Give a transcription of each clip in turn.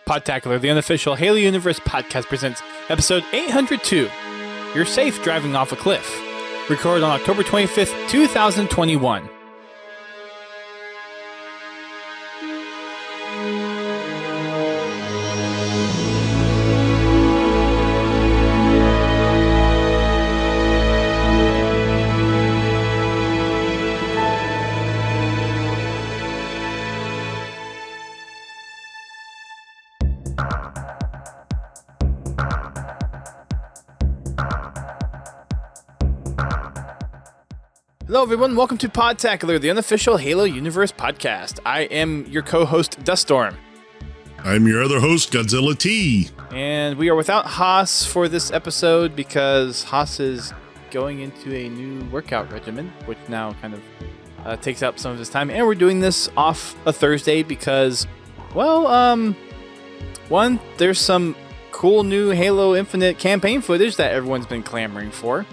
Podtacular, the unofficial Halo Universe podcast, presents episode 802, You're Safe Driving Off a Cliff, recorded on October 25th, 2021. Hello everyone, welcome to Podtacular, the unofficial Halo Universe podcast. I am your co-host, Duststorm. I'm your other host, Godzilla T. And we are without Haas for this episode because Haas is going into a new workout regimen, which now kind of takes up some of his time. And we're doing this off a Thursday because, well, one, there's some cool new Halo Infinite campaign footage that everyone's been clamoring for.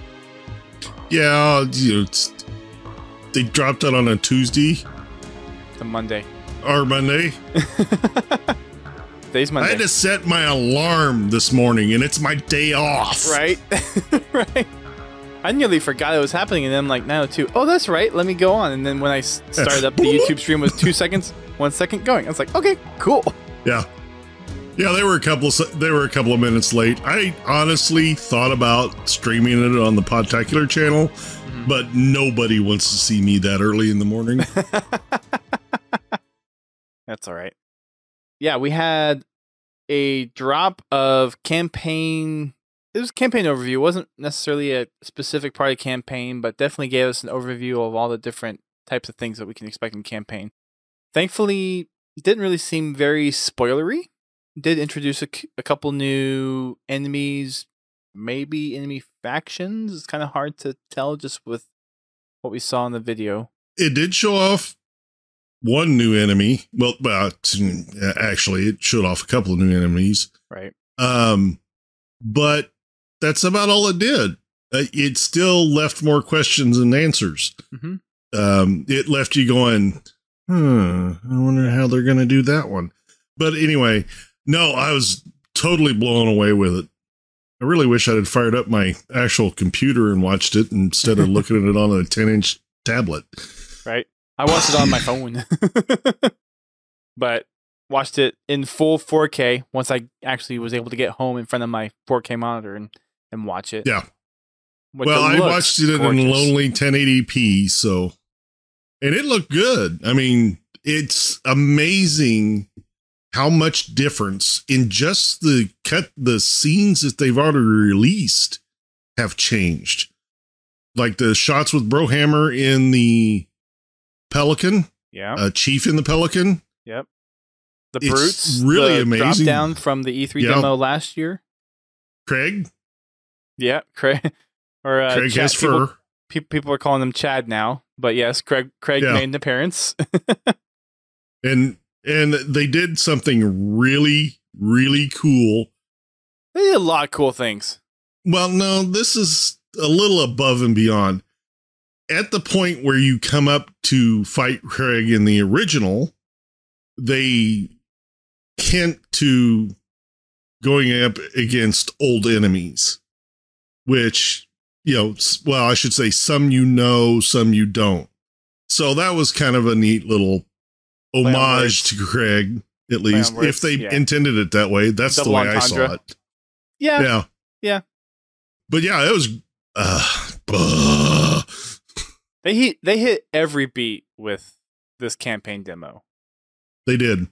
Yeah, they dropped it on a Tuesday. The Monday. Or Monday. Today's Monday. I had to set my alarm this morning, and it's my day off. Right? Right. I nearly forgot it was happening, and then I'm like, 9:02. Oh, that's right. Let me go on. And then when I started up, the YouTube stream was 2 seconds, 1 second going. I was like, okay, cool. Yeah. Yeah, they were a couple of minutes late. I honestly thought about streaming it on the Podtacular channel, but nobody wants to see me that early in the morning. That's all right. Yeah, we had a drop of campaign. It was a campaign overview. It wasn't necessarily a specific part of campaign, but definitely gave us an overview of all the different types of things that we can expect in campaign. Thankfully, it didn't really seem very spoilery. Did introduce a couple new enemies, maybe enemy factions. It's kind of hard to tell just with what we saw in the video. It did show off one new enemy. Well, actually, it showed off a couple of new enemies. Right. But that's about all it did. It still left more questions than answers. It left you going, I wonder how they're going to do that one. But anyway, no, I was totally blown away with it. I really wish I had fired up my actual computer and watched it instead of looking at it on a 10-inch tablet. Right. I watched it on my phone. But watched it in full 4K once I actually was able to get home in front of my 4K monitor and watch it. Yeah. Well, I watched it in lonely 1080p, so... And it looked good. I mean, it's amazing how much difference in just the scenes that they've already released have changed. Like the shots with Brohammer in the Pelican. Yeah. Chief in the Pelican. Yep. The Brutes. Really amazing. Drop down from the E3 demo last year. Craig. Yeah, Craig. Or Craig has fur. People are calling him Chad now. But yes, Craig made an appearance. And they did something really, really cool. They did a lot of cool things. Well, no, this is a little above and beyond. At the point where you come up to fight Craig in the original, they hint to going up against old enemies, which, I should say some some you don't. So that was kind of a neat little homage to Craig, at least, if they intended it that way. That's the way I saw it. Yeah. But yeah, it was. They hit every beat with this campaign demo. They did.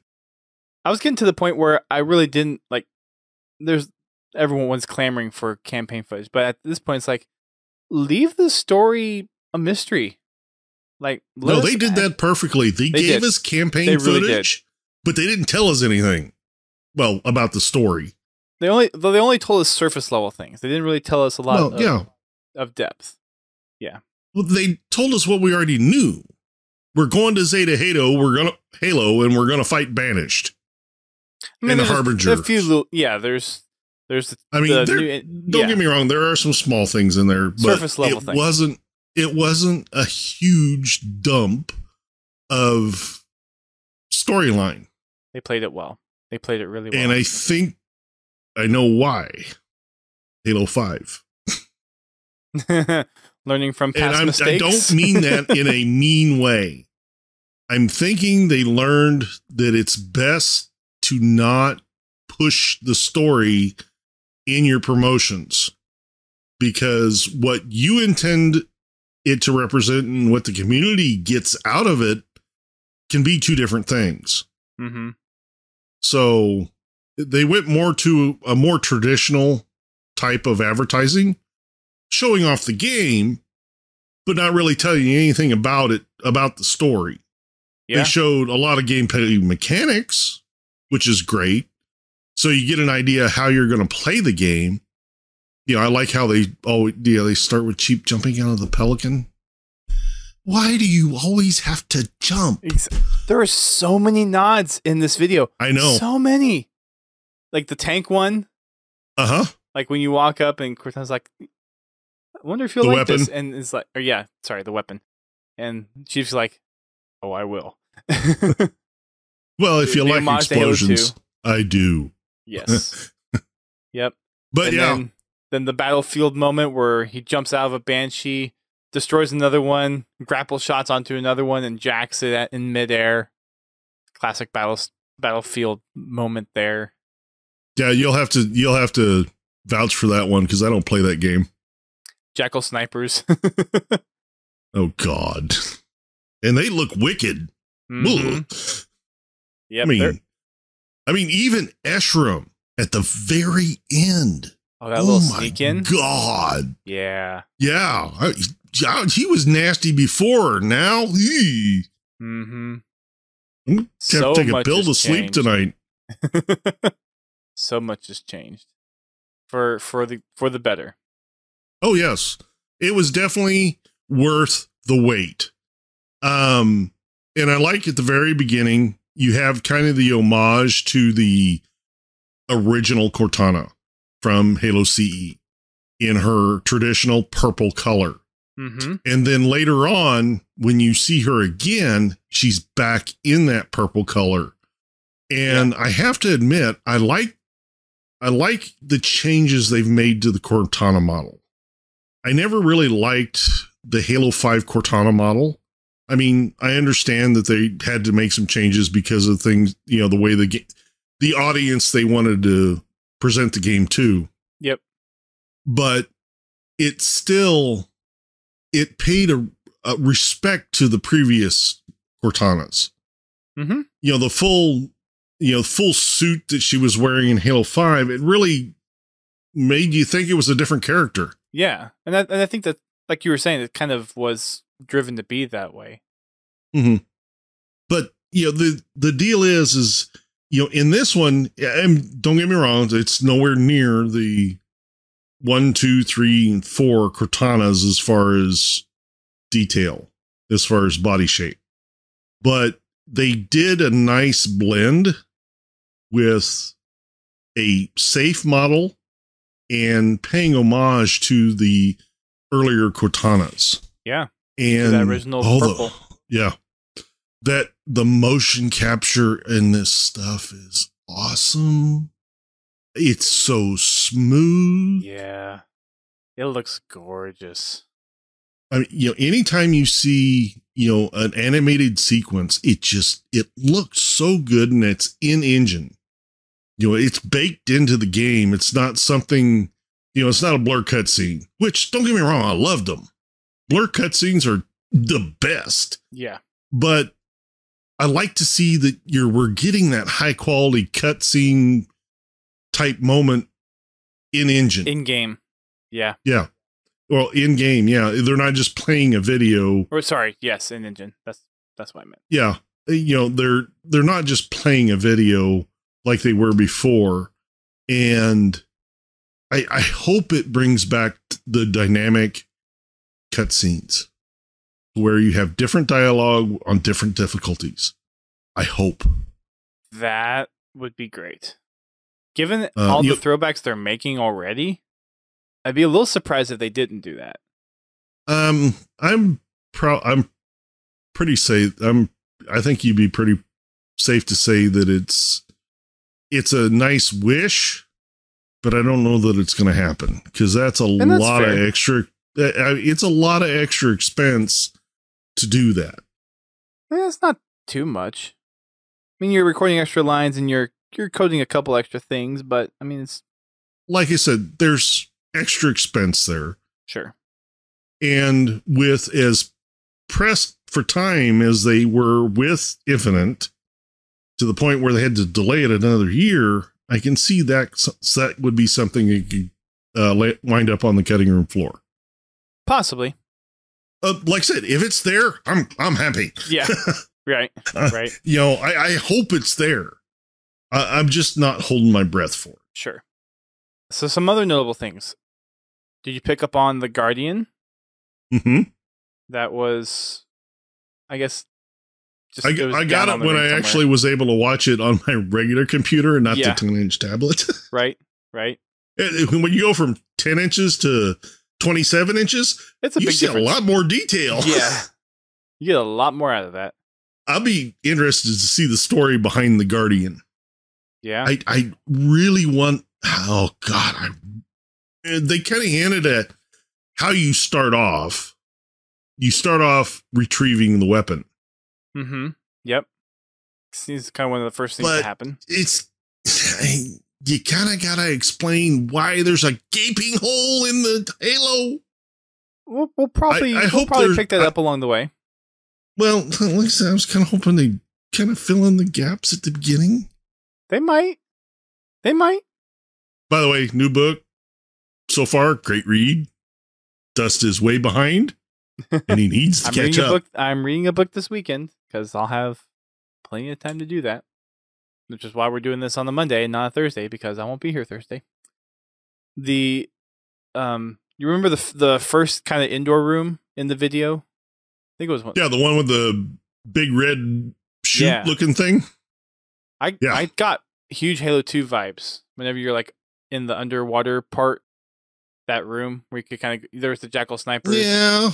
I was getting to the point where I really didn't like. Everyone was clamoring for campaign footage, but at this point, it's like, leave the story a mystery. Like, no, they did that perfectly. They gave us campaign footage, but they didn't tell us anything. Well, about the story. They only told us surface level things. They didn't really tell us a lot of depth. Yeah. Well, they told us what we already knew. We're going to Zeta Halo. And we're gonna fight Banished. I mean, and the Harbinger. There's. I mean, don't get me wrong. There are some small things in there, but surface level things. It wasn't a huge dump of storyline. They played it well. They played it really well. And I think I know why. Halo 5. Learning from past And mistakes. I don't mean that in a mean way. I'm thinking they learned that it's best to not push the story in your promotions, because what you intend it to represent and what the community gets out of it can be two different things. Mm-hmm. So they went more to a more traditional type of advertising, showing off the game, but not really telling you anything about it, about the story. Yeah. They showed a lot of gameplay mechanics, which is great. So you get an idea how you're going to play the game. You know, I like how they start with Cheap jumping out of the Pelican. Why do you always have to jump? There are so many nods in this video. I know. So many. Like the tank one. Uh-huh. Like when you walk up and Cortana's like, I wonder if you'll like this. And it's like, the weapon. And Chief's like, oh, I will. Well, if you like explosions, I do. Yes. Yep. But and then the battlefield moment where he jumps out of a Banshee, destroys another one, grapple shots onto another one, and jacks it in midair. Classic battlefield moment there. Yeah, you'll have to vouch for that one because I don't play that game. Jackal snipers. Oh God, and they look wicked. Mm-hmm. Yep, I mean, even Eshram at the very end. Oh, that little sneak in. God. Yeah. Yeah. He was nasty before. Now he. Mm-hmm. Have to take a pill to sleep tonight. So much has changed for the better. Oh yes, it was definitely worth the wait. And I like at the very beginning you have kind of the homage to the original Cortana from Halo CE in her traditional purple color. Mm-hmm. And then later on, when you see her again, she's back in that purple color. And I have to admit, I like the changes they've made to the Cortana model. I never really liked the Halo 5 Cortana model. I mean, I understand that they had to make some changes because of things, you know, the way the audience they wanted to present the game to. Yep. But it paid a respect to the previous Cortanas. Mm-hmm. You know, the full suit that she was wearing in Halo 5, it really made you think it was a different character. Yeah. And I think that, like you were saying, it kind of was driven to be that way. Mm-hmm. But, you know, the deal is, you know, in this one, and don't get me wrong, it's nowhere near the 1, 2, 3, and 4 Cortanas as far as detail, as far as body shape. But they did a nice blend with a safe model and paying homage to the earlier Cortanas. Yeah. And that original purple. That the motion capture in this stuff is awesome. It's so smooth. Yeah. It looks gorgeous. I mean, you know, anytime you see, you know, an animated sequence, it looks so good, and it's in engine. You know, it's baked into the game. It's not something, you know, it's not a blur cutscene, which, don't get me wrong, I loved them. Blur cutscenes are the best. Yeah. But I like to see that we're getting that high quality cutscene type moment in engine. In game. Yeah. Yeah. Well, in game, yeah. They're not just playing a video. Or sorry, yes, in engine. That's what I meant. Yeah. You know, they're not just playing a video like they were before. And I hope it brings back the dynamic cutscenes where you have different dialogue on different difficulties. I hope. That would be great. Given all the throwbacks they're making already, I'd be a little surprised if they didn't do that. I'm pretty safe. I think you'd be pretty safe to say that it's a nice wish, but I don't know that it's going to happen because that's a lot of extra. It's a lot of extra expense to do that. It's not too much. I mean, you're recording extra lines and you're coding a couple extra things, but I mean, it's like I said, there's extra expense there. Sure. And with as pressed for time as they were with Infinite, to the point where they had to delay it another year, I can see that would be something that could wind up on the cutting room floor. Possibly. Like I said, if it's there, I'm happy. Yeah. Right. Right. I hope it's there. I'm just not holding my breath for it. Sure. So some other notable things. Did you pick up on the Guardian? Mm-hmm. That was, I guess, I got it when I actually was able to watch it on my regular computer and not the 10-inch tablet. Right. Right. When you go from 10 inches to 27 inches, it's a big difference. A lot more detail. Yeah. You get a lot more out of that. I'll be interested to see the story behind the Guardian. Yeah. I really want, oh God, they kind of hinted at how you start off. You start off retrieving the weapon. Mm-hmm. Yep. It's kind of one of the first things to happen. You kind of got to explain why there's a gaping hole in the Halo. We'll probably pick that up along the way. Well, like I said, I was kind of hoping they kind of fill in the gaps at the beginning. They might. By the way, new book so far, great read. Dust is way behind, and he needs to catch up. I'm reading a book this weekend because I'll have plenty of time to do that. Which is why we're doing this on the Monday and not a Thursday, because I won't be here Thursday. You remember the first kind of indoor room in the video? I think it was one. Yeah, the one with the big red chute looking thing. I got huge Halo 2 vibes whenever you're like in the underwater part, that room where you could kind of, there's the Jackal snipers. Yeah,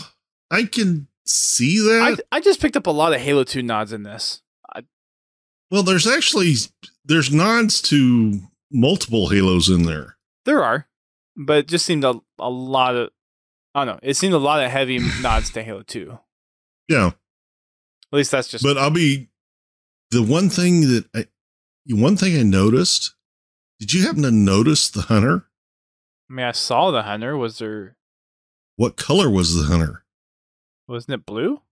I can see that. I just picked up a lot of Halo 2 nods in this. Well, there's nods to multiple Halos in there. There are, but it just seemed a lot of, I don't know, it seemed a lot of heavy nods to Halo 2. Yeah. At least that's just. But the one thing I noticed, did you happen to notice the hunter? I mean, I saw the hunter. Was there. What color was the hunter? Wasn't it blue?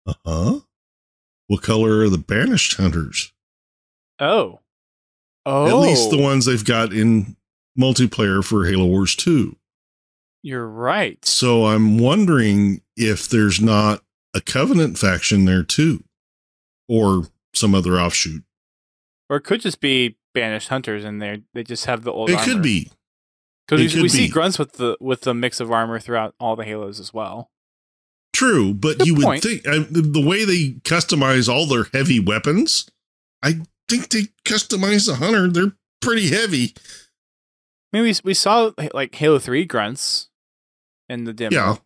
Uh-huh. What color are the Banished hunters? Oh. At least the ones they've got in multiplayer for Halo Wars 2. You're right. So I'm wondering if there's not a Covenant faction there too, or some other offshoot. Or it could just be Banished hunters in there. They just have the old It armor. could be. Because we see grunts with the mix of armor throughout all the Halos as well. True, but Good you would point. think the way they customize all their heavy weapons, I think they customize the hunter. They're pretty heavy. I mean, we saw like Halo 3 grunts in the demo. Yeah.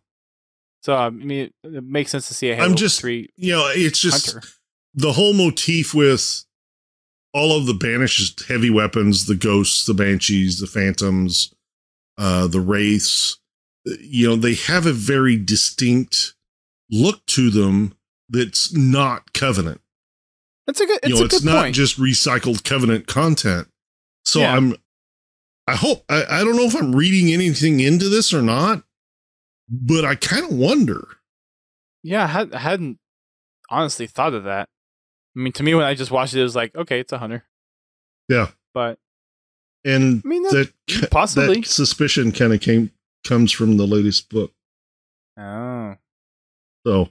So I mean, it makes sense to see a Halo 3. It's just hunter. The whole motif with all of the Banished heavy weapons, the ghosts, the banshees, the phantoms, the wraiths. They have a very distinct look to them that's not Covenant. That's a good. It's not just recycled Covenant content. So yeah. I hope I don't know if I'm reading anything into this or not, but I kind of wonder. Yeah, I hadn't honestly thought of that. I mean, to me, when I just watched it, it was like, okay, it's a hunter. Yeah, but and I mean, possibly that suspicion kind of comes from the latest book. Oh. So,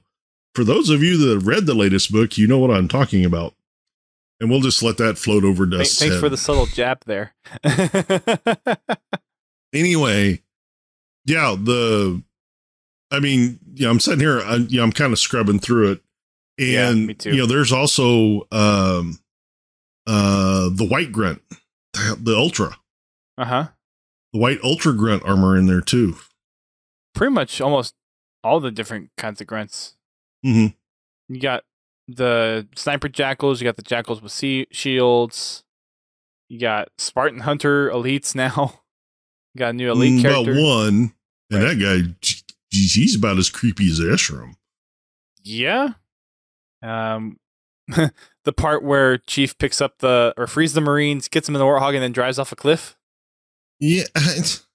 for those of you that have read the latest book, you know what I'm talking about. And we'll just let that float over Dust's Thanks head. for the subtle jab there. Anyway, I'm sitting here, I'm kind of scrubbing through it. And, me too. There's also the White Grunt, the Ultra. Uh-huh. The White Ultra Grunt armor in there, too. Pretty much almost all the different kinds of grunts. Mm-hmm. You got the sniper jackals, you got the jackals with shields. You got Spartan Hunter elites now. You got a new elite character. About one, and that guy, geez, he's about as creepy as Eshram. Yeah. The part where Chief picks up or frees the Marines, gets them in the Warthog, and then drives off a cliff. Yeah. Is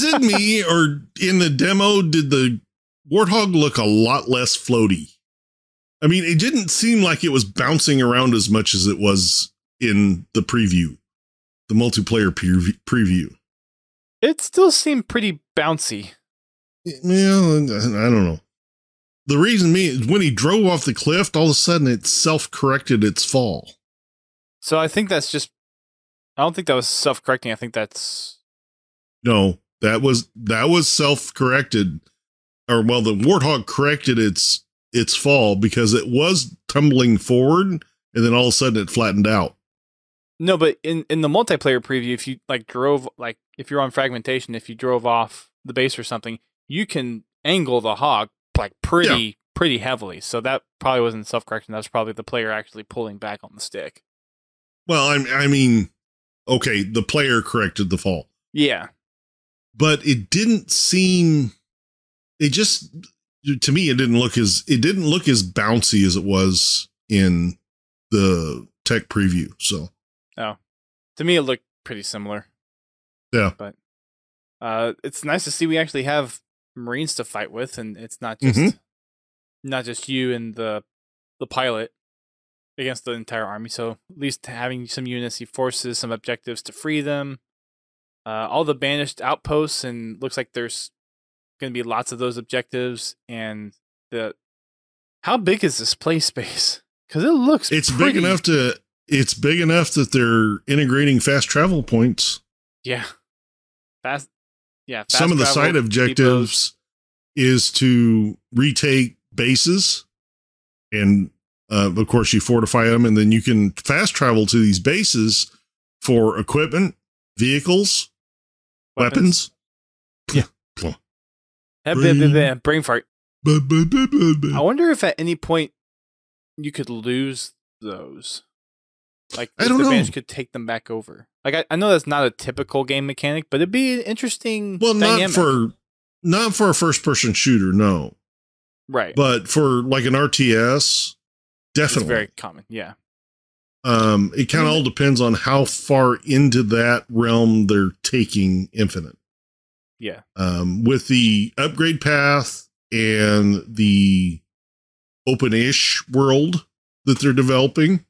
it me, or in the demo, did the Warthog look a lot less floaty? I mean, it didn't seem like it was bouncing around as much as it was in the preview, the multiplayer preview. It still seemed pretty bouncy. Yeah, I don't know. The reason is when he drove off the cliff, all of a sudden it self-corrected its fall. So I think that's just, I don't think that was self-correcting. I think that's... No, that was self-corrected. Or, well, the Warthog corrected its fall because it was tumbling forward and then all of a sudden it flattened out. No, but in the multiplayer preview, if you if you're on fragmentation, if you drove off the base or something, you can angle the hog like pretty heavily. So that probably wasn't self-correction. That's probably the player actually pulling back on the stick. Well, I mean, okay, the player corrected the fall. Yeah. But it didn't seem, to me, it didn't look as bouncy as it was in the tech preview. So, to me, it looked pretty similar. Yeah, but it's nice to see we actually have Marines to fight with, and it's not just you and the pilot against the entire army. So at least having some units, forces, some objectives to free them. All the banished outposts, and looks like there's going to be lots of those objectives. And how big is this play space? Because it looks big enough that they're integrating fast travel points. Yeah, fast Some of the side objectives is to retake bases, and of course you fortify them, and then you can fast travel to these bases for equipment, vehicles, weapons. Yeah. Brain fart. I wonder if at any point you could lose those. Like, I don't know. The Banished could take them back over. Like, I know that's not a typical game mechanic, but it'd be an interesting dynamic. Not for a first-person shooter, no. Right. But for like an RTS, definitely. It's very common, yeah. It kind of all depends on how far into that realm they're taking Infinite. Yeah. With the upgrade path and the open-ish world that they're developing,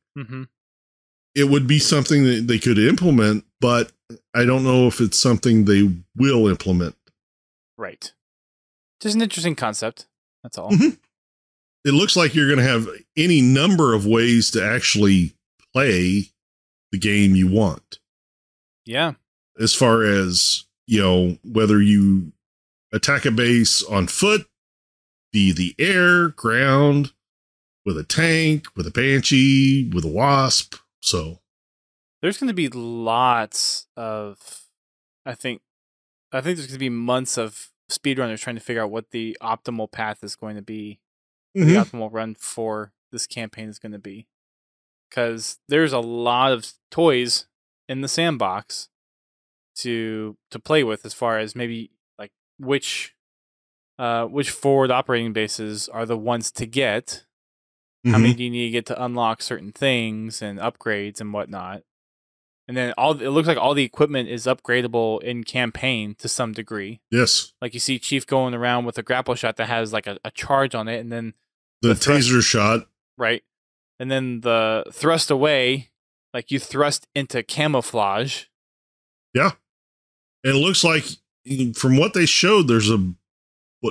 it would be something that they could implement, but I don't know if it's something they will implement. Right. Just an interesting concept. That's all. It looks like you're going to have any number of ways to actually play the game you want. Yeah. As far as, whether you attack a base on foot, the air, ground, with a tank, with a Banshee, with a Wasp. So there's going to be lots of, I think there's going to be months of speedrunners trying to figure out what the optimal path is going to be. The optimal run for this campaign is going to be. Because there's a lot of toys in the sandbox to play with, as far as maybe like which forward operating bases are the ones to get. How many do you need to get to unlock certain things and upgrades and whatnot? And then it looks like all the equipment is upgradable in campaign to some degree. Yes. Like you see Chief going around with a grapple shot that has like a charge on it, and then the taser shot. Right. And then the thrust away, like you thrust into camouflage. Yeah. And it looks like, from what they showed, there's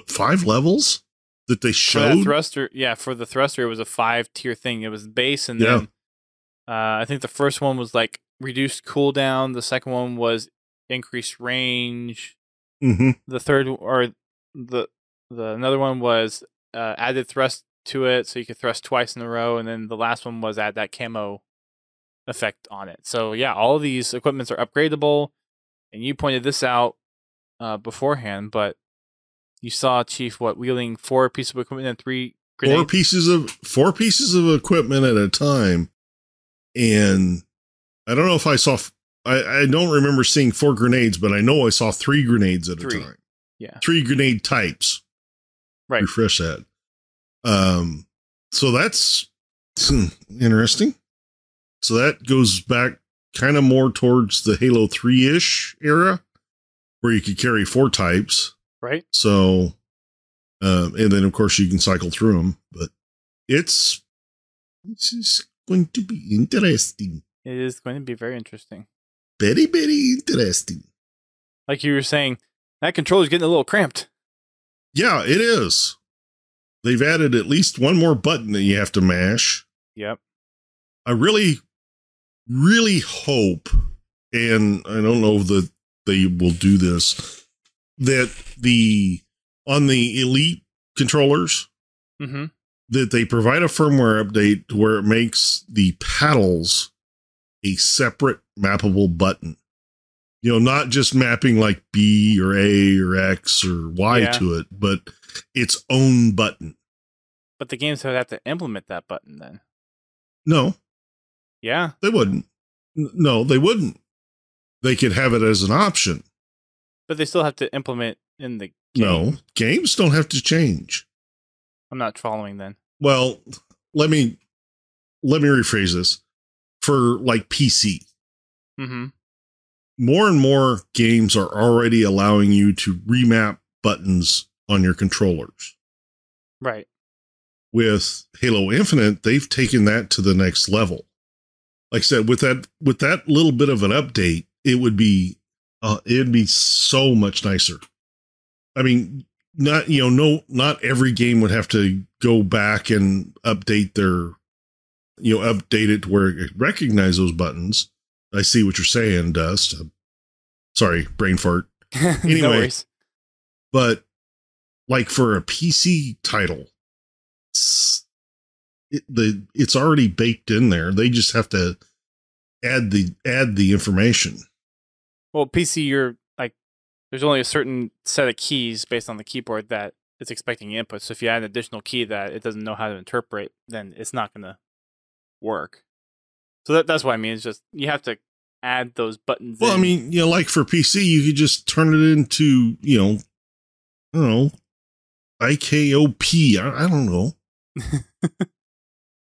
5 levels that they showed? For the thruster, it was a 5-tier thing. It was base, and then I think the first one was like reduced cooldown. The second one was increased range. The third, or another one was added thrust to it, so you could thrust twice in a row, and then the last one was add that camo effect on it. So yeah, all of these equipments are upgradable, and you pointed this out beforehand, but you saw Chief wielding 4 pieces of equipment and 3 grenades. 4 pieces of equipment at a time, and I don't know if I saw. I don't remember seeing 4 grenades, but I know I saw 3 grenades at a time. Yeah. 3 grenade types. Right. Refresh that. So that's interesting. So that goes back kind of more towards the Halo 3-ish era, where you could carry 4 types. Right. So, and then of course you can cycle through them, but this is going to be interesting. It is going to be very interesting. Very, very interesting. Like you were saying, that controller's getting a little cramped. Yeah, it is. They've added at least one more button that you have to mash. Yep. I really, really hope, and I don't know that they will do this, that on the Elite controllers, that they provide a firmware update where it makes the paddles a separate mappable button. You know, not just mapping like B or A or X or Y to it, but its own button. But the games would have to implement that button then. No. Yeah. They wouldn't. No, they wouldn't. They could have it as an option. But they still have to implement in the game. No, games don't have to change. I'm not following then. Well, let me rephrase this. For like PC. More and more games are already allowing you to remap buttons on your controllers. Right. With Halo Infinite, they've taken that to the next level. Like I said, with that little bit of an update, it'd be so much nicer. I mean, not every game would have to go back and update it to where it recognizes those buttons. I see what you're saying, Dust. Sorry, brain fart. Anyway, no worries. But like for a PC title, it's already baked in there. They just have to add the information. Well, PC, you're like, there's only a certain set of keys based on the keyboard that it's expecting input. So if you add an additional key that it doesn't know how to interpret, then it's not going to work. So that's what I mean. It's just you have to add those buttons. Well, I mean, like for PC, you could just turn it into, I don't know, IKOP. I don't know.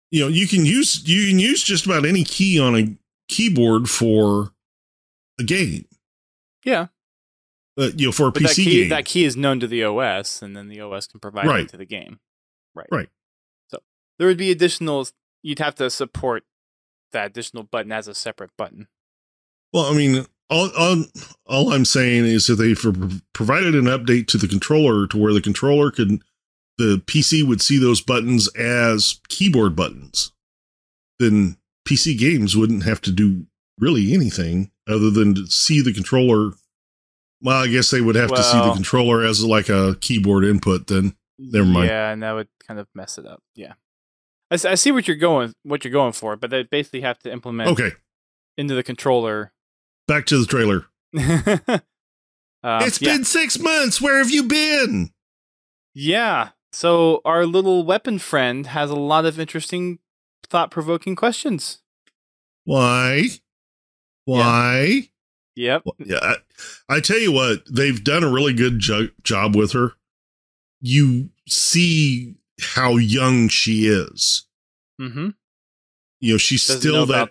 You can use just about any key on a keyboard for a game. Yeah. For a PC game, that key is known to the OS, and then the OS can provide it to the game. Right. So there would be additional. You'd have to support that additional button as a separate button. Well, I mean, all I'm saying is that they provided an update to the controller to where the PC would see those buttons as keyboard buttons. Then PC games wouldn't have to do really anything other than to see the controller. Well, I guess they would have to see the controller as like a keyboard input. Then never mind. Yeah, and that would kind of mess it up. Yeah, I see what you're going for, but they basically have to implement into the controller. Back to the trailer. It's been 6 months. Where have you been? Yeah. So our little weapon friend has a lot of interesting, thought-provoking questions. Why? Yep. Well, yeah. I tell you what, they've done a really good job with her. You see how young she is. She's still that.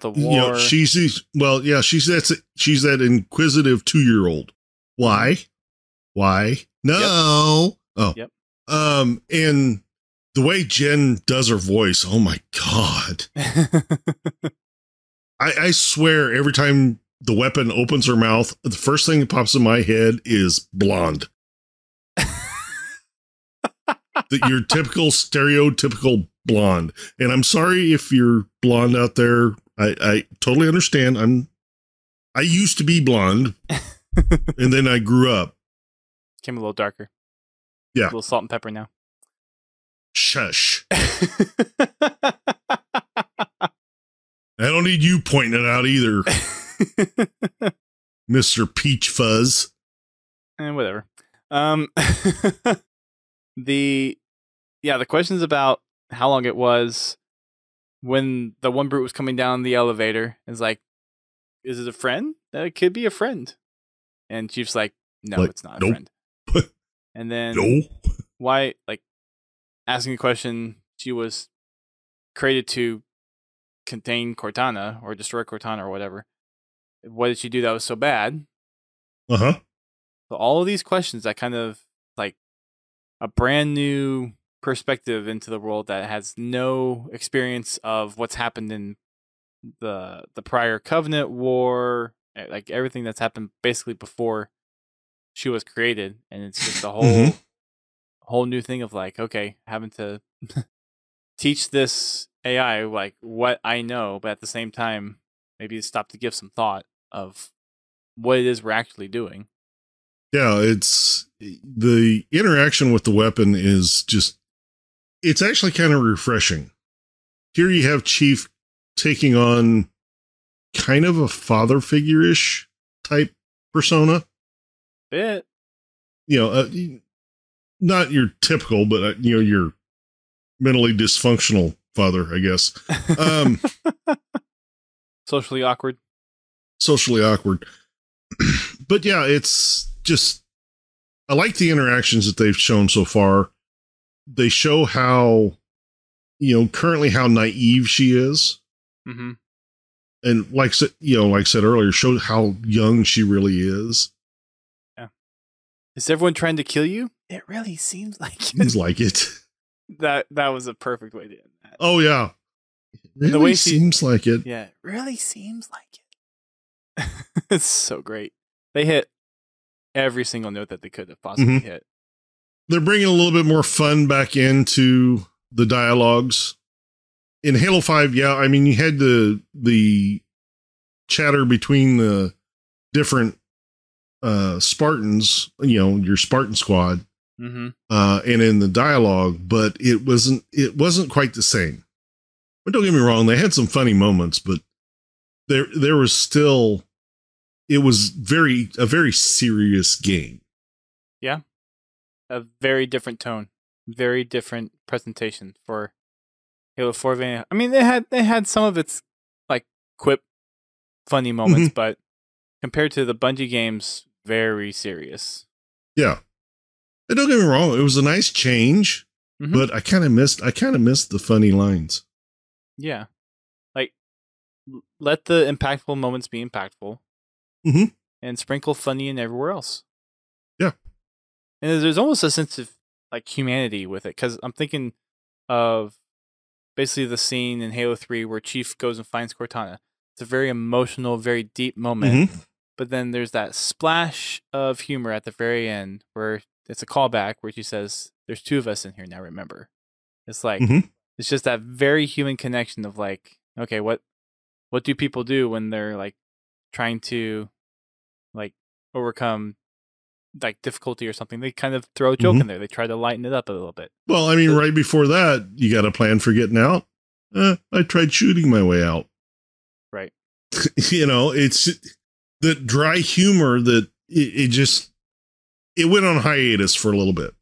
She's that inquisitive 2-year-old. Why? No. Yep. Oh. Yep. And the way Jen does her voice, oh my God. I swear every time the weapon opens her mouth, the first thing that pops in my head is blonde. Your typical stereotypical blonde. And I'm sorry if you're blonde out there. I totally understand. I used to be blonde and then I grew up. Came a little darker. Yeah. A little salt and pepper now. Shush. I don't need you pointing it out either. Mr. Peach Fuzz. Whatever. The questions about how long it was when the one brute was coming down the elevator is like, is it a friend? It could be a friend. And Chief's like, no, Like, it's not a nope. friend. And then No. why, like, asking a question, she was created to contain Cortana or destroy Cortana or whatever. What did she do that was so bad? Uh-huh. So all of these questions that kind of like a brand new perspective into the world that has no experience of what's happened in the prior Covenant War, like everything that's happened basically before she was created, and it's just a whole new thing of like, okay, having to teach this AI like what I know, but at the same time, maybe stop to give some thought of what it is we're actually doing. Yeah, it's the interaction with the weapon is just, it's actually kind of refreshing. Here you have Chief taking on kind of a father figure-ish type persona. Bit. You know, not your typical, but, you know, your mentally dysfunctional father, I guess. Socially awkward. Socially awkward. But yeah, it's just, I like the interactions that they've shown so far. They show how, you know, currently how naive she is. Mm-hmm. And like I said earlier, show how young she really is. Yeah. Is everyone trying to kill you? It really seems like it. Seems like it. That was a perfect way to end that. Oh yeah. Really the way seems like it. Yeah, it really seems like it. It's so great. They hit every single note that they could have possibly hit. They're bringing a little bit more fun back into the dialogues. In Halo 5, yeah, I mean, you had the chatter between the different Spartans, you know, your Spartan squad, and in the dialogue, but it wasn't quite the same. But don't get me wrong, they had some funny moments, but there was still, it was a very serious game. Yeah. A very different tone, very different presentation for Halo 4 Vanilla. I mean, they had some of its like quip funny moments, but compared to the Bungie games, very serious. Yeah. And don't get me wrong, it was a nice change, but I kind of missed the funny lines. Yeah. Like, let the impactful moments be impactful. And sprinkle funny in everywhere else. Yeah. And there's almost a sense of like humanity with it, because I'm thinking of basically the scene in Halo 3 where Chief goes and finds Cortana. It's a very emotional, very deep moment. But then there's that splash of humor at the very end where it's a callback where she says, "There's two of us in here now, remember." It's like, it's just that very human connection of like, okay, what do people do when they're like trying to like overcome like difficulty or something? They kind of throw a joke in there. They try to lighten it up a little bit. Well, I mean, right before that, you got a plan for getting out? I tried shooting my way out. Right. You know, it's the dry humor that it went on hiatus for a little bit.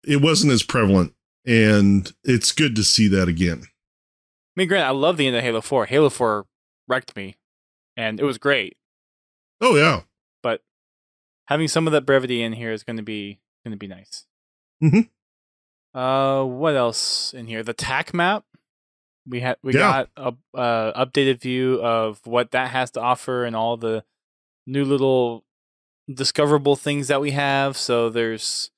It wasn't as prevalent, and it's good to see that again. I mean, granted, I love the end of Halo 4. Halo 4 wrecked me, and it was great. Oh yeah. But having some of that brevity in here is going to be nice. What else in here? The TAC map. We got a updated view of what that has to offer and all the new little discoverable things that we have. So there's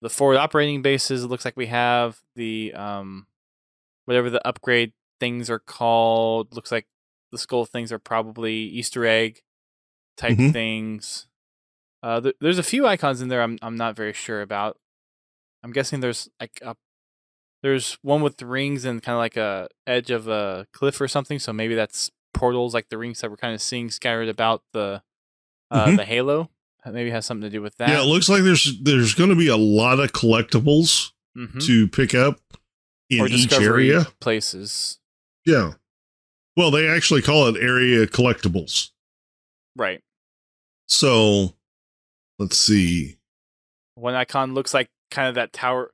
the forward operating bases. It looks like we have the whatever the upgrade things are called. Looks like the skull things are probably Easter egg type things. There's a few icons in there I'm not very sure about. I'm guessing there's like there's one with the rings and kind of like a edge of a cliff or something. So maybe that's portals, like the rings that we're kind of seeing scattered about the Halo. Maybe has something to do with that. Yeah, it looks like there's going to be a lot of collectibles to pick up in each area. Places. Yeah. Well, they actually call it area collectibles. Right. So, let's see. One icon looks like kind of that tower.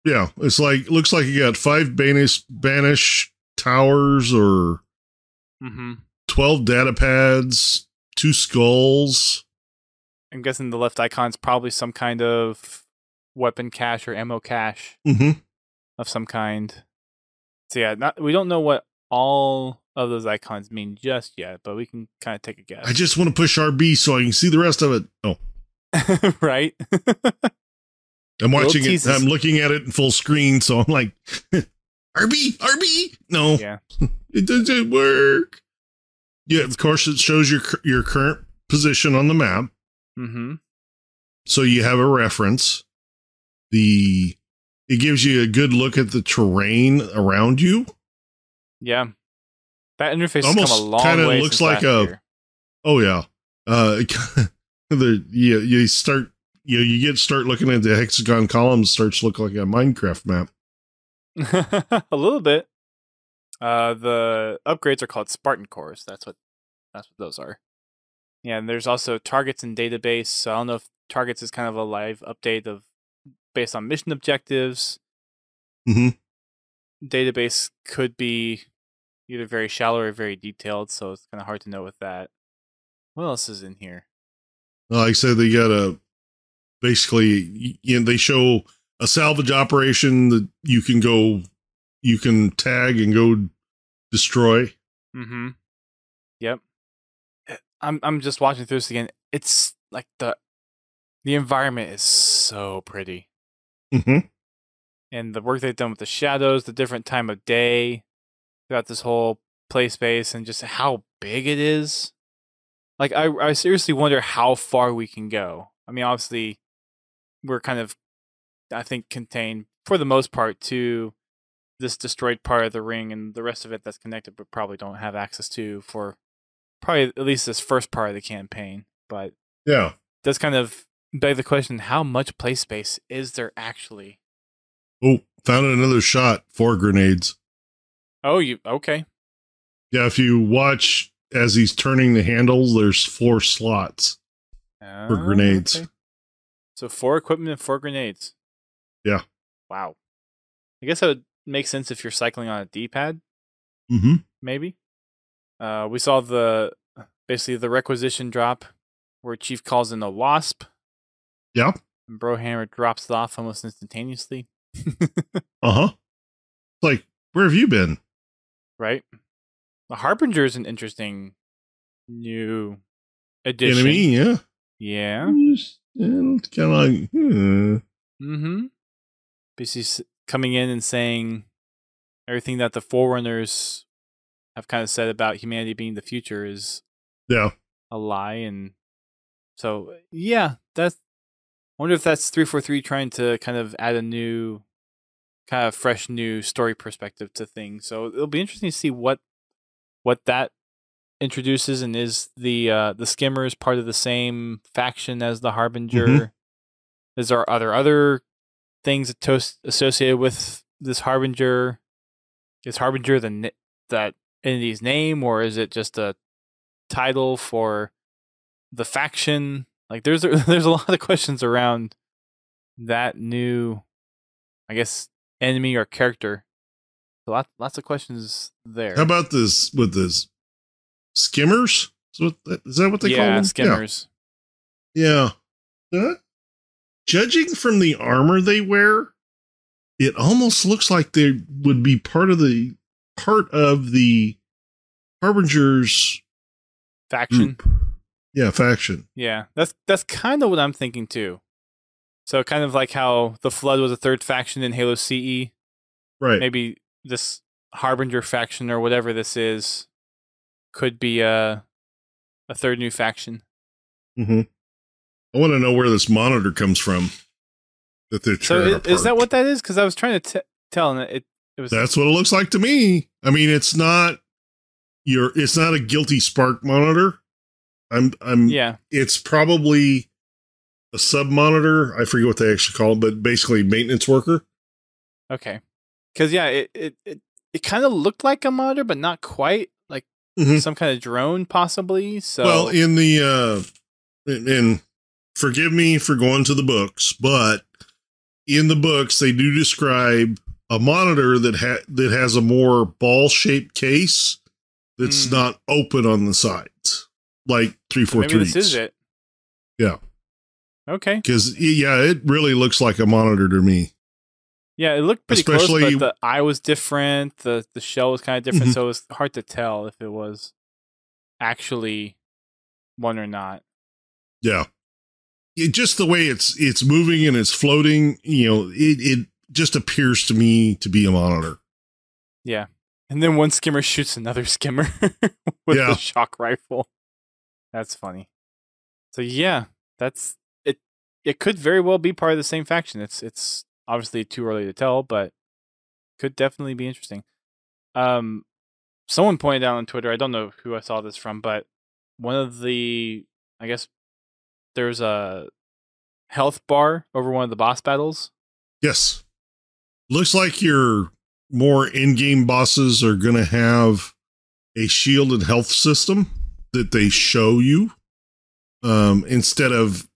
Yeah, it's like, looks like you got 5 Banished towers or 12 data pads, 2 skulls. I'm guessing the left icon's probably some kind of weapon cache or ammo cache of some kind. So yeah, we don't know what all of those icons mean just yet, but we can kind of take a guess. I just want to push RB so I can see the rest of it. Oh. Right? I'm watching it. I'm looking at it in full screen, so I'm like, RB. No, yeah, it doesn't work. Yeah, of course, it shows your current position on the map. So you have a reference. It gives you a good look at the terrain around you. Yeah, that interface almost has come a long way. Looks like a. Oh yeah, you start looking at the hexagon columns, starts to look like a Minecraft map. A little bit. The upgrades are called Spartan cores. That's what those are. Yeah, and there's also targets and database. So I don't know if targets is kind of a live update based on mission objectives. Database could be either very shallow or very detailed, so it's kind of hard to know with that. What else is in here? Like I said, they got basically, they show a salvage operation that you can tag and go destroy. Yep. I'm just watching through this again. It's like the environment is so pretty. And the work they've done with the shadows, the different time of day throughout this whole play space, and just how big it is. Like, I seriously wonder how far we can go. I mean, obviously, we're kind of, I think, contained, for the most part, to this destroyed part of the ring, and the rest of it that's connected, but probably don't have access to for probably at least this first part of the campaign. But yeah, that's kind of beg the question, how much play space is there actually? Oh, found another shot. 4 grenades. Oh, okay. Yeah, if you watch as he's turning the handles, there's 4 slots for grenades. Okay. So 4 equipment and 4 grenades. Yeah. Wow. I guess that would make sense if you're cycling on a D-pad. Maybe. We saw basically the requisition drop where Chief calls in a wasp. Yeah. And Brohammer drops it off almost instantaneously. Like, where have you been? Right. The Harbinger is an interesting new addition. Enemy, yeah. Yeah. Kind of like, Basically coming in and saying everything that the Forerunners have kind of said about humanity being the future is a lie. And so, yeah, I wonder if that's 343 trying to kind of add a new, kind of fresh new story perspective to things. So it'll be interesting to see what that introduces, and is the Skimmers part of the same faction as the Harbinger? Are there other things associated with this Harbinger? Is Harbinger that entity's name, or is it just a title for the faction? Like, there's a lot of questions around that new, I guess, enemy or character. Lots of questions there. How about this with this Skimmers? Is that what they call them? Skimmers. Yeah. Judging from the armor they wear, it almost looks like they would be part of the Harbinger's faction. Group. Yeah, faction. Yeah, that's kind of what I'm thinking too. So kind of like how the Flood was a third faction in Halo CE. Right. Maybe this Harbinger faction or whatever this is could be a third new faction. I want to know where this monitor comes from that they're tearing apart. Is that what that is? Because I was trying to tell, and it was. That's what it looks like to me. I mean, it's not a guilty spark monitor. Yeah. It's probably a sub monitor. I forget what they actually call it, but basically maintenance worker. Okay. Because it kind of looked like a monitor, but not quite. Like some kind of drone, possibly. So well, in the and forgive me for going to the books, but in the books they do describe a monitor that has a more ball shaped case that's not open on the sides, like 343s. Maybe this is it. Yeah. Okay. Because, yeah, it really looks like a monitor to me. Yeah, it looked pretty close, but the eye was different. The shell was kind of different, so it was hard to tell if it was actually one or not. Yeah. Just the way it's moving and it's floating, it just appears to me to be a monitor. Yeah. And then one skimmer shoots another skimmer with the shock rifle. That's funny. So yeah, that's it. It could very well be part of the same faction. It's obviously too early to tell, but could definitely be interesting. Someone pointed out on Twitter, I don't know who I saw this from, but one of the, I guess there's a health bar over one of the boss battles. Yes. Looks like your more in-game bosses are going to have a shield and health system that they show you instead of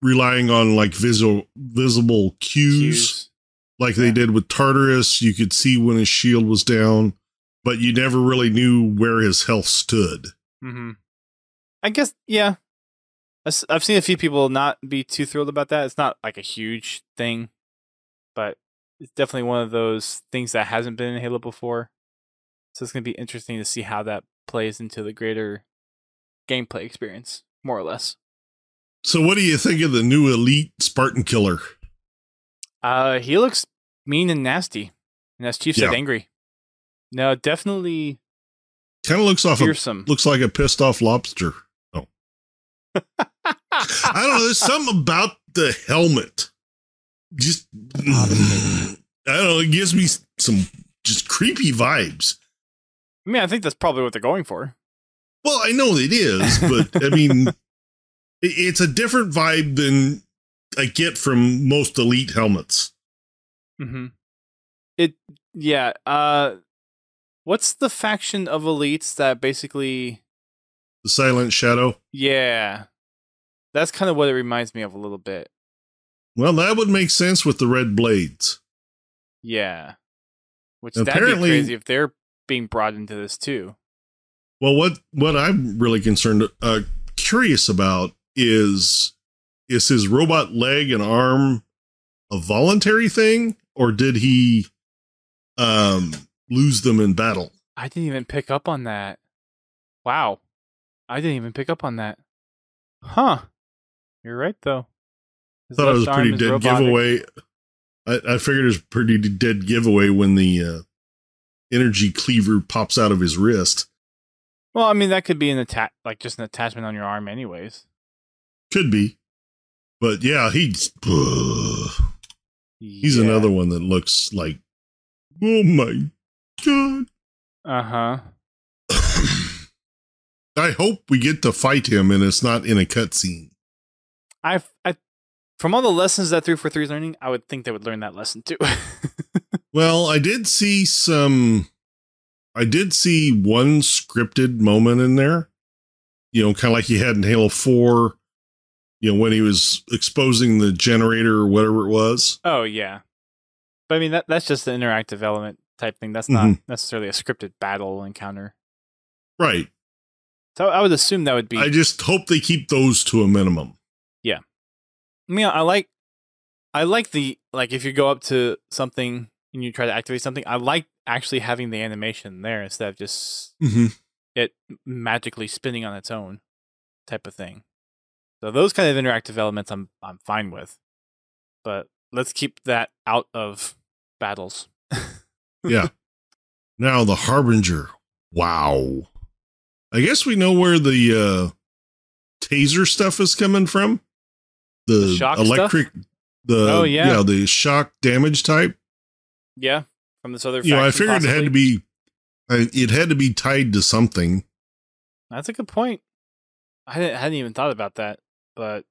relying on like visible cues. Like they did with Tartarus. You could see when his shield was down, but you never really knew where his health stood. Mm-hmm. I guess, yeah. I've seen a few people not be too thrilled about that. It's not like a huge thing, but it's definitely one of those things that hasn't been in Halo before. So it's going to be interesting to see how that plays into the greater gameplay experience, more or less. So what do you think of the new Elite Spartan Killer? He looks mean and nasty, and as Chief said, angry. No, definitely kind of looks fearsome. Looks like a pissed off lobster. Oh. I don't know. There's something about the helmet. Just, I don't know. It gives me some just creepy vibes. I mean, I think that's probably what they're going for. Well, I know it is, but I mean, it's a different vibe than I get from most Elite helmets. Mm-hmm. What's the faction of Elites that basically... The Silent Shadow? Yeah. That's kind of what it reminds me of a little bit. Well, that would make sense with the red blades. Yeah. Which that'd be crazy if they're being brought into this too. Well, what I'm really curious about is his robot leg and arm a voluntary thing, or did he lose them in battle? I didn't even pick up on that. Wow. I didn't even pick up on that. Huh. You're right, though. I thought it was a pretty dead giveaway. I figured it was a pretty dead giveaway when the energy cleaver pops out of his wrist. Well, I mean, that could be just an attachment on your arm anyways. Could be. But yeah, he's another one that looks like, oh my God. Uh-huh. I hope we get to fight him and it's not in a cutscene. I from all the lessons that 343 is learning, I would think they would learn that lesson too. Well, I did see one scripted moment in there, kind of like you had in Halo 4, when he was exposing the generator or whatever it was. Oh, yeah. But I mean, that's just the interactive element type thing. That's not necessarily a scripted battle encounter. Right. So I would assume that would be... I just hope they keep those to a minimum. Yeah. I mean, I like if you go up to something and you try to activate something, I like actually having the animation there instead of just it magically spinning on its own type of thing. So those kind of interactive elements I'm fine with. But let's keep that out of battles. Yeah. Now the Harbinger. Wow. I guess we know where the taser stuff is coming from. The shock electric stuff? The shock damage type. Yeah, from this other faction, I figured it had to be tied to something. That's a good point. I hadn't even thought about that, but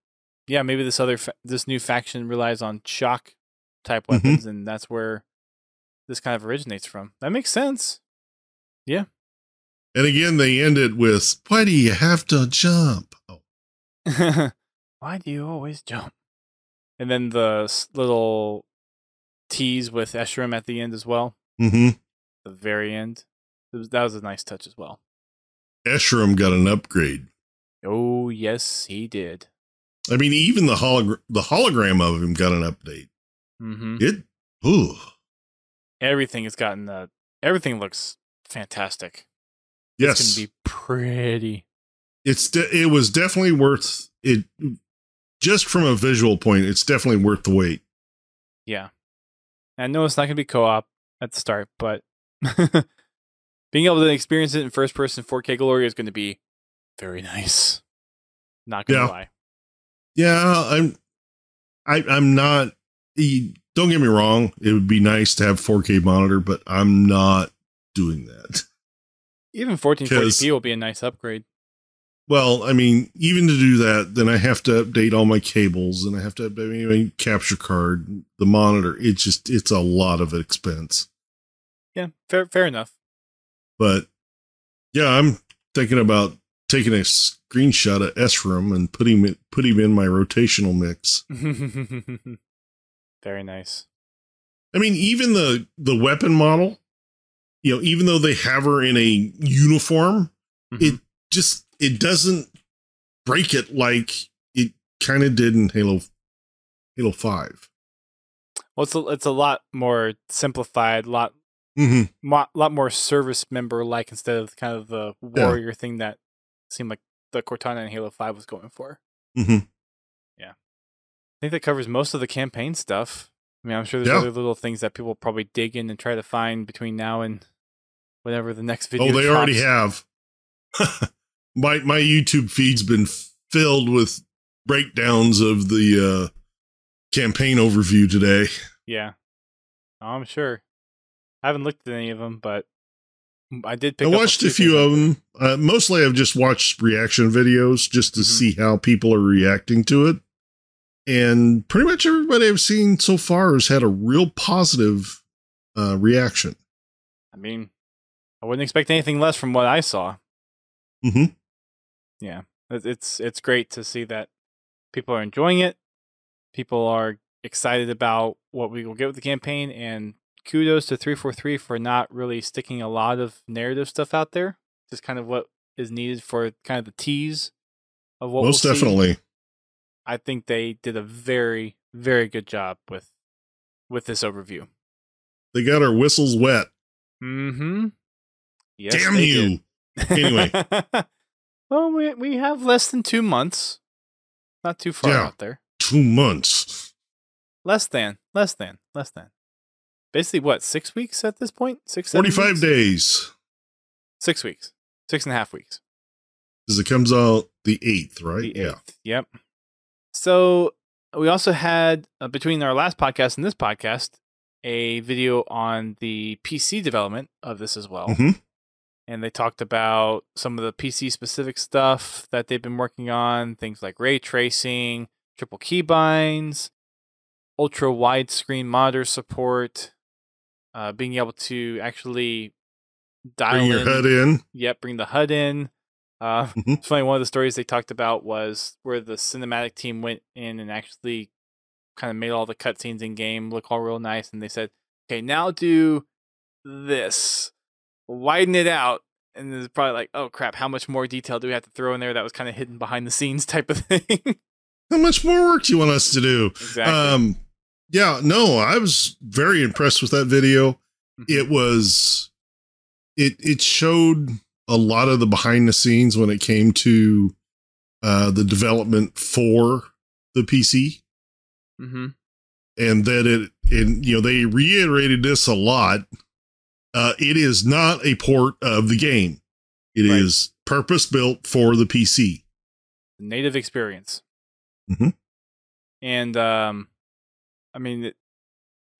yeah, maybe this new faction relies on shock type weapons, and that's where this kind of originates from. That makes sense. Yeah. And again, they end it with, "Why do you have to jump?" Oh. Why do you always jump? And then the little tease with Escharum at the end as well. Mm-hmm. The very end. That was a nice touch as well. Eshram got an upgrade. Oh, yes, he did. I mean, even the hologram of him got an update. Mm-hmm. Everything has gotten everything looks fantastic. Yes. It's going to be pretty. It was definitely worth it. Just from a visual point, it's definitely worth the wait. Yeah. I know it's not going to be co-op at the start, but being able to experience it in first person 4K glory is going to be very nice. Not going to lie. Yeah, I'm not. Don't get me wrong. It would be nice to have 4K monitor, but I'm not doing that. Even 1440p will be a nice upgrade. Well, I mean, even to do that, then I have to update all my cables, and I have to update my capture card, the monitor. It's a lot of expense. Yeah, fair enough. But yeah, I'm thinking about taking a screenshot of Esram and put him in my rotational mix. Very nice. I mean, even the weapon model, even though they have her in a uniform, it doesn't break it like it kind of did in Halo 5. Well, it's a lot more simplified, lot more service member like instead of kind of the warrior thing that seemed like the Cortana in Halo 5 was going for. Mm-hmm. Yeah, I think that covers most of the campaign stuff. I mean, I'm sure there's other little things that people probably dig in and try to find between now and whenever the next video. Oh, they drops. already have. My YouTube feed's been filled with breakdowns of the campaign overview today. Yeah, I'm sure. I haven't looked at any of them, but I did pick. I watched a few of them. Mostly, I've just watched reaction videos just to see how people are reacting to it. And pretty much everybody I've seen so far has had a real positive reaction. I mean, I wouldn't expect anything less from what I saw. Mm-hmm. Yeah, it's great to see that people are enjoying it. People are excited about what we will get with the campaign, and kudos to 343 for not really sticking a lot of narrative stuff out there. Just kind of what is needed for kind of the tease of what most we'll definitely. See. I think they did a very, very good job with this overview. They got our whistles wet. Mm-hmm. Yes, damn you. Anyway. Well, we have less than 2 months. Not too far out there. 2 months. Less than. Basically, what, 6 weeks at this point? 45 weeks? days. 6 weeks. 6.5 weeks. Because it comes out the 8th, right? The 8th. Yeah. Yep. So we also had, between our last podcast and this podcast, a video on the PC development of this as well. Mm-hmm. And they talked about some of the PC-specific stuff that they've been working on, things like ray tracing, triple keybinds, ultra-widescreen monitor support, being able to actually bring your HUD in. Yep, bring the HUD in. It's funny, one of the stories they talked about was where the cinematic team went in and actually kind of made all the cutscenes in-game look all real nice, and they said, okay, now do this. Widen it out, and it's probably like, oh crap, how much more detail do we have to throw in there that was kind of hidden behind the scenes type of thing. How much more work do you want us to do? Exactly. Yeah, no, I was very impressed with that video. It was, it showed a lot of the behind the scenes when it came to the development for the PC. And that they reiterated this a lot. It is not a port of the game. It is purpose built for the PC. Native experience. And, I mean,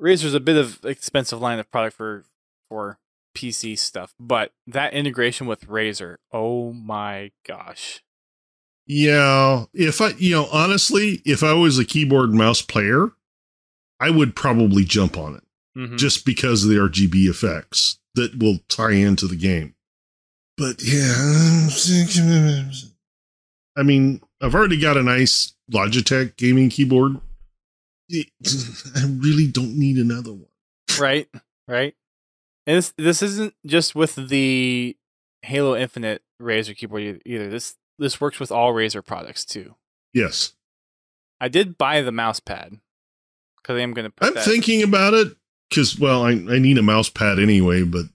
Razer's a bit of expensive line of product for PC stuff, but that integration with Razer, oh my gosh. Yeah. If honestly, if I was a keyboard and mouse player, I would probably jump on it. Just because of the RGB effects that will tie into the game. But yeah, I mean, I've already got a nice Logitech gaming keyboard. I really don't need another one. Right. And this isn't just with the Halo Infinite Razer keyboard either. This works with all Razer products too. Yes. I did buy the mouse pad because I'm going to put I'm thinking about it because, well, I need a mouse pad anyway, but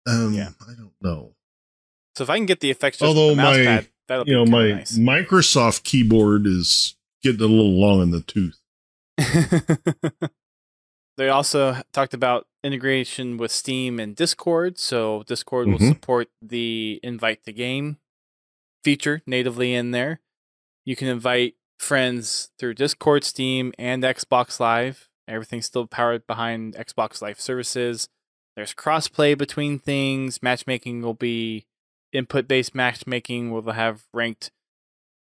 I don't know. So if I can get the effects just although with the mouse my pad, that'll be my nice. Microsoft keyboard is getting a little long in the tooth. They also talked about integration with Steam and Discord. So Discord will support the invite to game feature natively in there. You can invite friends through Discord, Steam, and Xbox Live. Everything's still powered behind Xbox Live services. There's crossplay between things. Matchmaking will be input-based matchmaking. We'll have ranked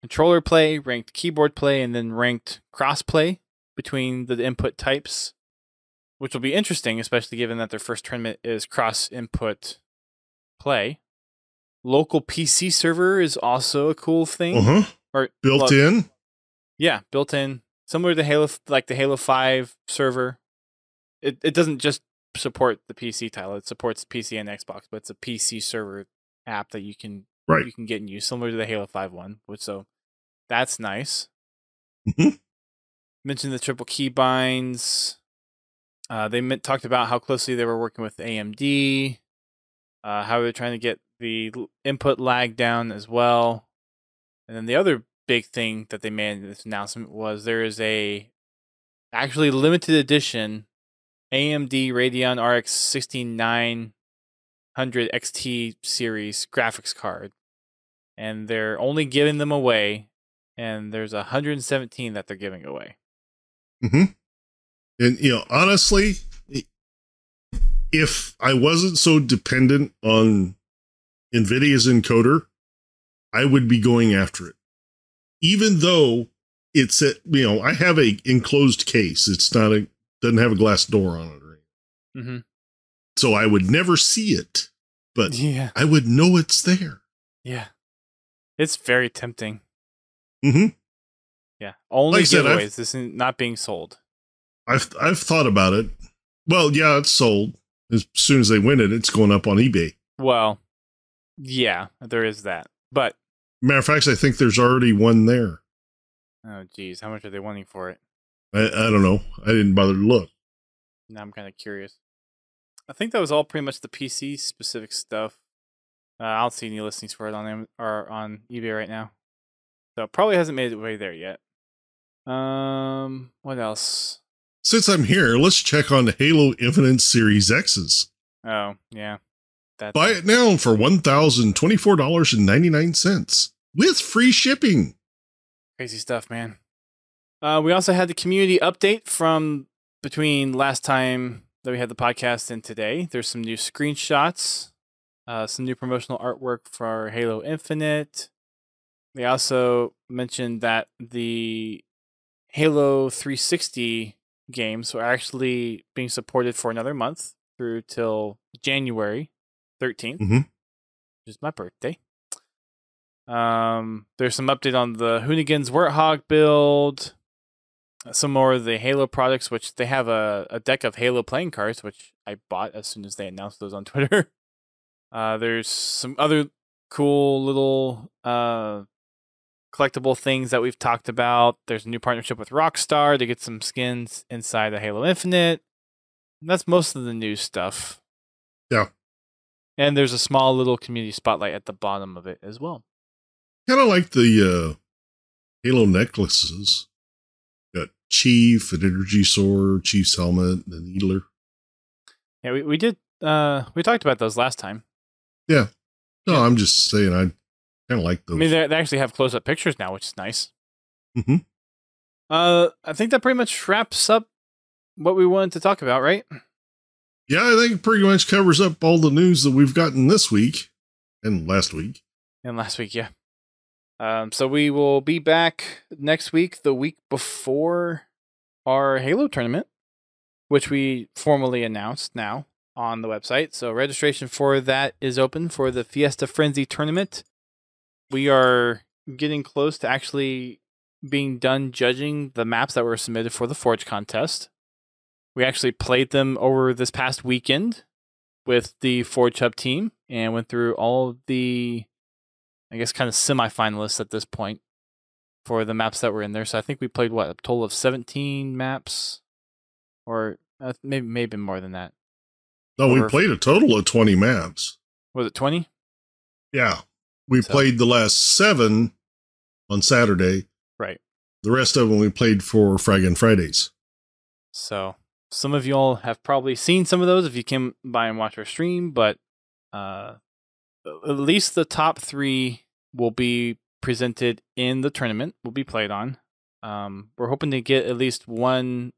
controller play, ranked keyboard play, and then ranked crossplay between the input types, which will be interesting, especially given that their first tournament is cross-input play. Local PC server is also a cool thing. Or built in? Yeah, built in. Similar to Halo, like the Halo 5 server. It doesn't just support the PC title. It supports PC and Xbox, but it's a PC server app that you can get and use, similar to the Halo 5 one. So that's nice. Mentioned the triple keybinds. They talked about how closely they were working with AMD, how they're trying to get the input lag down as well. And then the other big thing that they made in this announcement was there is a actually limited edition AMD Radeon RX 16900 XT series graphics card. And they're only giving them away, and there's 117 that they're giving away. And, honestly, if I wasn't so dependent on NVIDIA's encoder, I would be going after it. Even though it's I have a enclosed case. It's not doesn't have a glass door on it. Right? So I would never see it, but I would know it's there. Yeah. It's very tempting. Yeah. like Only said, giveaways. This is not being sold. I've thought about it. Well, yeah, it's sold. As soon as they win it, it's going up on eBay. Well, yeah, there is that. But matter of fact, I think there's already one there. Oh, geez. How much are they wanting for it? I don't know. I didn't bother to look. Now I'm kind of curious. I think that was all pretty much the PC specific stuff. I don't see any listings for it on eBay right now. So it probably hasn't made its way there yet. What else? Since I'm here, let's check on the Halo Infinite Series X's. Oh, yeah. Buy it now for $1,024.99 with free shipping. Crazy stuff, man. We also had the community update from between last time that we had the podcast and today. There's some new screenshots, some new promotional artwork for Halo Infinite. They also mentioned that the Halo 360 games are actually being supported for another month through till January 13th, which is my birthday. There's some update on the Hoonigan's Warthog build, some more of the Halo products, which they have a deck of Halo playing cards, which I bought as soon as they announced those on Twitter. There's some other cool little collectible things that we've talked about. There's a new partnership with Rockstar to get some skins inside of Halo Infinite. And that's most of the new stuff. Yeah. And there's a small little community spotlight at the bottom of it as well. Kind of like the Halo necklaces. Got Chief, an energy sword, Chief's helmet, and the Needler. Yeah, we did. We talked about those last time. Yeah. No, yeah. I'm just saying I kind of like those. I mean, they actually have close-up pictures now, which is nice. I think that pretty much wraps up what we wanted to talk about, right? Yeah, I think it pretty much covers up all the news that we've gotten this week and last week. Yeah. So we will be back next week, the week before our Halo tournament, which we formally announced now on the website. So registration for that is open for the Fiesta Frenzy tournament. We are getting close to actually being done judging the maps that were submitted for the Forge contest. We actually played them over this past weekend. with the Forge Hub team and went through all of the, I guess, kind of semi-finalists at this point for the maps that were in there. So I think we played, a total of 17 maps? Or maybe more than that. No, we played a total of 20 maps. Was it 20? Yeah. We played the last 7 on Saturday. Right. The rest of them we played for Fraggin' Fridays. So some of y'all have probably seen some of those if you came by and watch our stream, but at least the top 3 will be presented in the tournament, will be played on. We're hoping to get at least one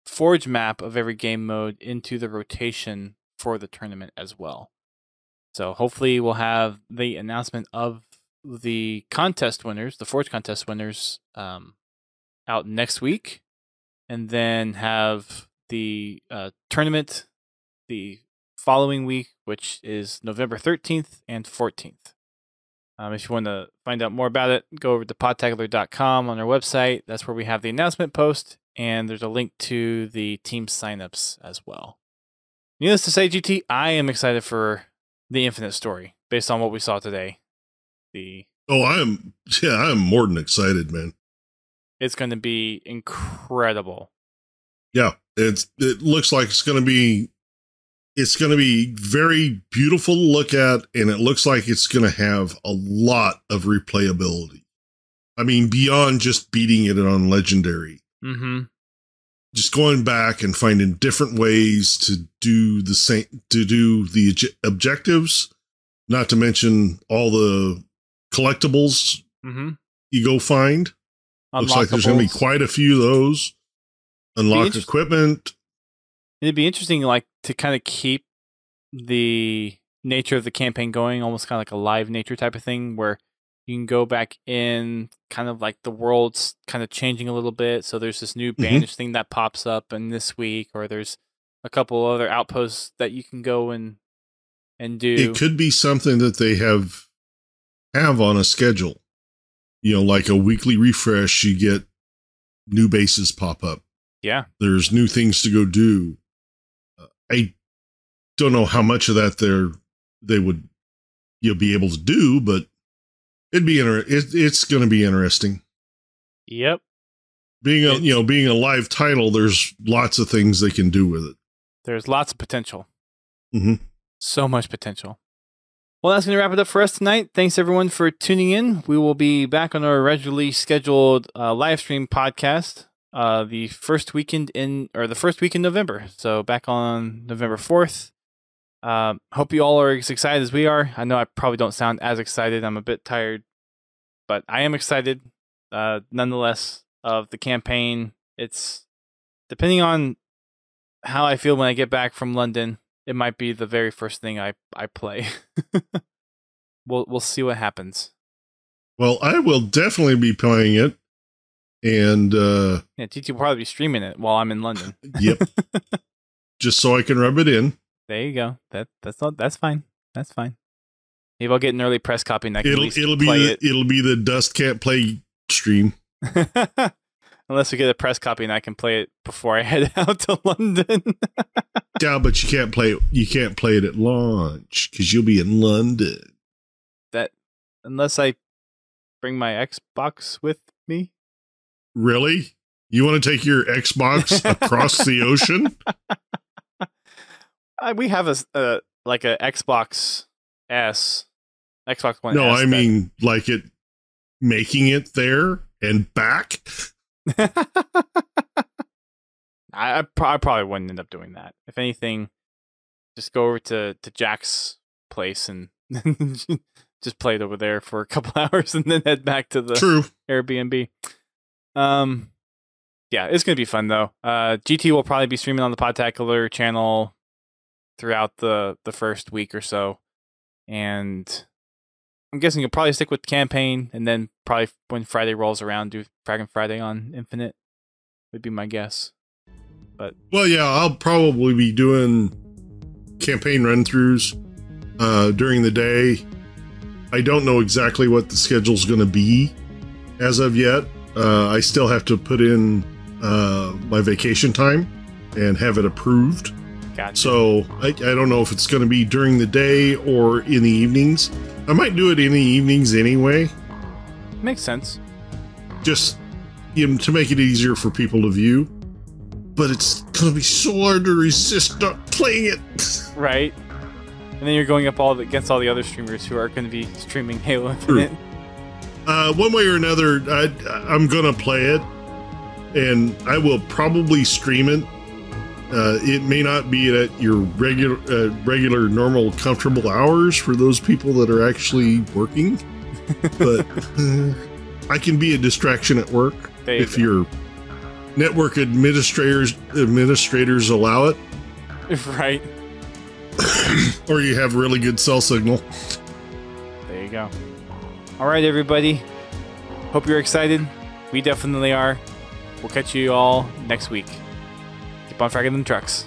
Forge map of every game mode into the rotation for the tournament as well. So hopefully we'll have the announcement of the contest winners, the Forge contest winners, out next week, and then have the tournament the following week, which is November 13th and 14th. If you want to find out more about it, go over to podtacular.com on our website. That's where we have the announcement post, and there's a link to the team signups as well. Needless to say, GT, I am excited for the Infinite story based on what we saw today. I am more than excited, man. It's going to be incredible. Yeah, it looks like it's going to be very beautiful to look at, and it looks like it's going to have a lot of replayability. I mean, beyond just beating it on Legendary. Mm-hmm. Just going back and finding different ways to do the objectives, not to mention all the collectibles you go find. Looks like there's going to be quite a few of those. Unlock equipment. It'd be interesting, to kind of keep the nature of the campaign going, almost kind of like a live nature type of thing, where you can go back in, kind of like the world's kind of changing a little bit. So there's this new Banished thing that pops up in this week, or there's a couple other outposts that you can go and do. It could be something that they have on a schedule. Like a weekly refresh, you get new bases pop up. Yeah. There's new things to go do. I don't know how much of that they would be able to do, but it's going to be interesting. Yep. Being a live title, there's lots of things they can do with it. There's lots of potential. Mm-hmm. So much potential. Well, that's going to wrap it up for us tonight. Thanks everyone for tuning in. We will be back on our regularly scheduled live stream podcast the first week in November. So back on November 4th. Hope you all are as excited as we are. I know I probably don't sound as excited. I'm a bit tired, but I am excited nonetheless of the campaign. It's depending on how I feel when I get back from London. It might be the very first thing I play. We'll see what happens. Well, I will definitely be playing it. And TT will probably be streaming it while I'm in London. Yep. Just so I can rub it in. There you go. That's fine. That's fine. Maybe I'll get an early press copy and I can It'll be the Dust Can't Play stream. Unless we get a press copy and I can play it before I head out to London. Yeah, but you can't play it at launch because you'll be in London. Unless I bring my Xbox with me. Really? You want to take your Xbox across the ocean? We have a Xbox S, Xbox One. No, S I mean making it there and back. I probably wouldn't end up doing that. If anything, just go over to Jack's place and just play it over there for a couple hours and then head back to the Airbnb. Yeah, it's gonna be fun though. GT will probably be streaming on the Podtacular channel throughout the first week or so, and I'm guessing you'll probably stick with the campaign, and then probably when Friday rolls around, do Fraggin' Friday on Infinite would be my guess. But I'll probably be doing campaign run-throughs during the day. I don't know exactly what the schedule's going to be as of yet. I still have to put in my vacation time and have it approved Gotcha. So I don't know if it's going to be during the day or in the evenings. I might do it in the evenings anyway. Makes sense. Just to make it easier for people to view. But it's going to be so hard to resist not playing it. Right. And then you're going up against all the other streamers who are going to be streaming Halo Infinite. One way or another, I'm going to play it. And I will probably stream it. It may not be at your regular, normal, comfortable hours for those people that are actually working. But I can be a distraction at work if your network administrators allow it. Right. Or you have really good cell signal. There you go. All right, everybody. Hope you're excited. We definitely are. We'll catch you all next week. Keep on fragging them trucks.